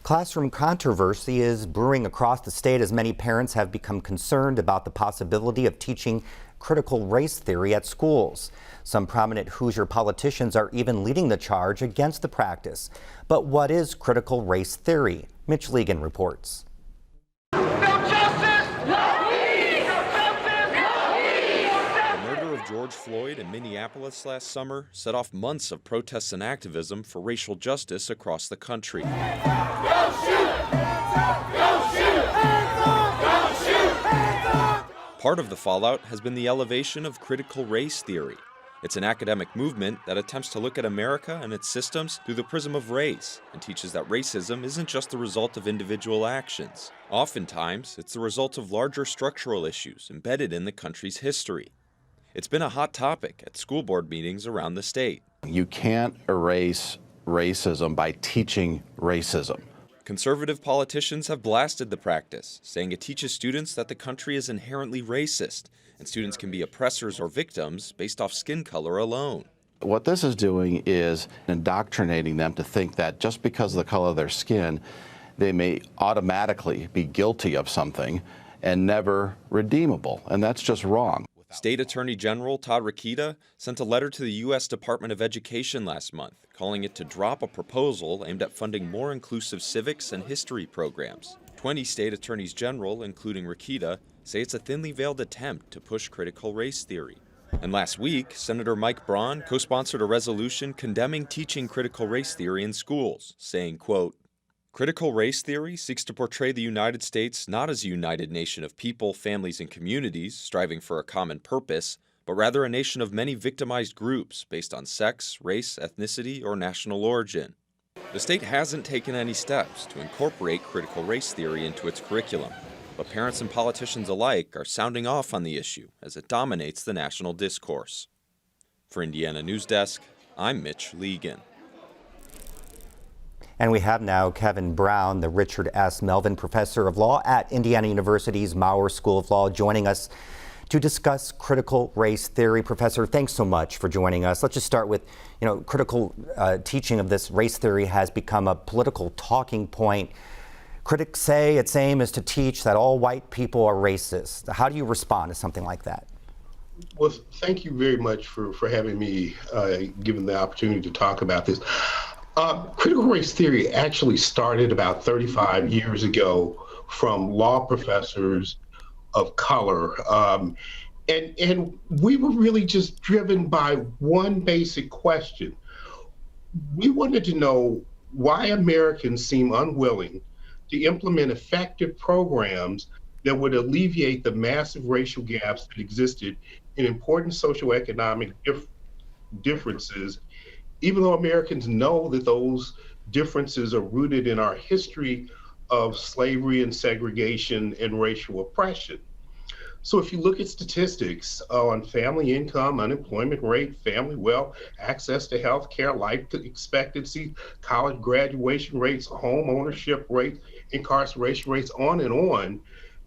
Classroom controversy is brewing across the state as many parents have become concerned about the possibility of teaching critical race theory at schools. Some prominent Hoosier politicians are even leading the charge against the practice. But what is critical race theory? Mitch Legan reports. George Floyd in Minneapolis last summer set off months of protests and activism for racial justice across the country. Go shoot! Go shoot! Go shoot! Part of the fallout has been the elevation of critical race theory. It's an academic movement that attempts to look at America and its systems through the prism of race and teaches that racism isn't just the result of individual actions. Oftentimes, it's the result of larger structural issues embedded in the country's history. It's been a hot topic at school board meetings around the state. You can't erase racism by teaching racism. Conservative politicians have blasted the practice, saying it teaches students that the country is inherently racist and students can be oppressors or victims based off skin color alone. What this is doing is indoctrinating them to think that just because of the color of their skin, they may automatically be guilty of something and never redeemable, and that's just wrong. State Attorney General Todd Rokita sent a letter to the U.S. Department of Education last month, calling it to drop a proposal aimed at funding more inclusive civics and history programs. 20 state attorneys general, including Rokita, say it's a thinly veiled attempt to push critical race theory. And last week, Senator Mike Braun co-sponsored a resolution condemning teaching critical race theory in schools, saying, quote, "Critical race theory seeks to portray the United States not as a united nation of people, families, and communities striving for a common purpose, but rather a nation of many victimized groups based on sex, race, ethnicity, or national origin." The state hasn't taken any steps to incorporate critical race theory into its curriculum, but parents and politicians alike are sounding off on the issue as it dominates the national discourse. For Indiana News Desk, I'm Mitch Legan. And we have now Kevin Brown, the Richard S. Melvin Professor of Law at Indiana University's Maurer School of Law, joining us to discuss critical race theory. Professor, thanks so much for joining us. Let's just start with, critical teaching of this race theory has become a political talking point. Critics say its aim is to teach that all white people are racist. How do you respond to something like that? Well, thank you very much for having me, given the opportunity to talk about this. Critical race theory actually started about 35 years ago from law professors of color. And we were really just driven by one basic question. We wanted to know why Americans seem unwilling to implement effective programs that would alleviate the massive racial gaps that existed in important socioeconomic differences, even though Americans know that those differences are rooted in our history of slavery and segregation and racial oppression. So if you look at statistics on family income, unemployment rate, family wealth, access to health care, life expectancy, college graduation rates, home ownership rates, incarceration rates, on and on,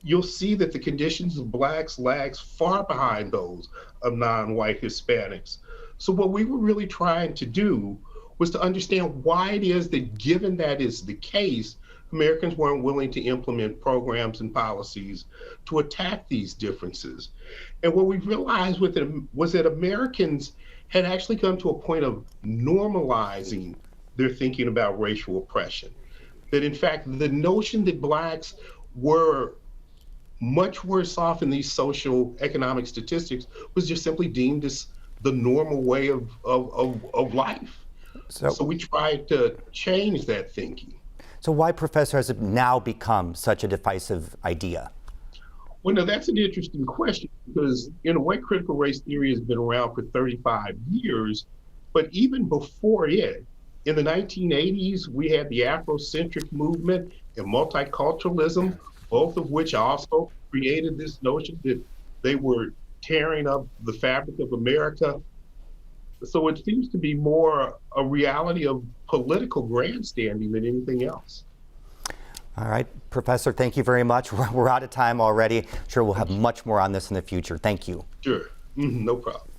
you'll see that the conditions of blacks lags far behind those of non-white Hispanics. So what we were really trying to do was to understand why it is that, given that is the case, Americans weren't willing to implement programs and policies to attack these differences. And what we realized with it was that Americans had actually come to a point of normalizing their thinking about racial oppression. That in fact, the notion that blacks were much worse off in these social economic statistics was just simply deemed as the normal way of life. So we tried to change that thinking. So why, Professor, has it now become such a divisive idea? Well, no, that's an interesting question, because in a way, critical race theory has been around for 35 years, but even before it, in the 1980s, we had the Afrocentric movement and multiculturalism, both of which also created this notion that they were tearing up the fabric of America. So it seems to be more a reality of political grandstanding than anything else. All right, Professor, thank you very much. We're out of time already. Sure, we'll have much more on this in the future. Thank you. Sure, no problem.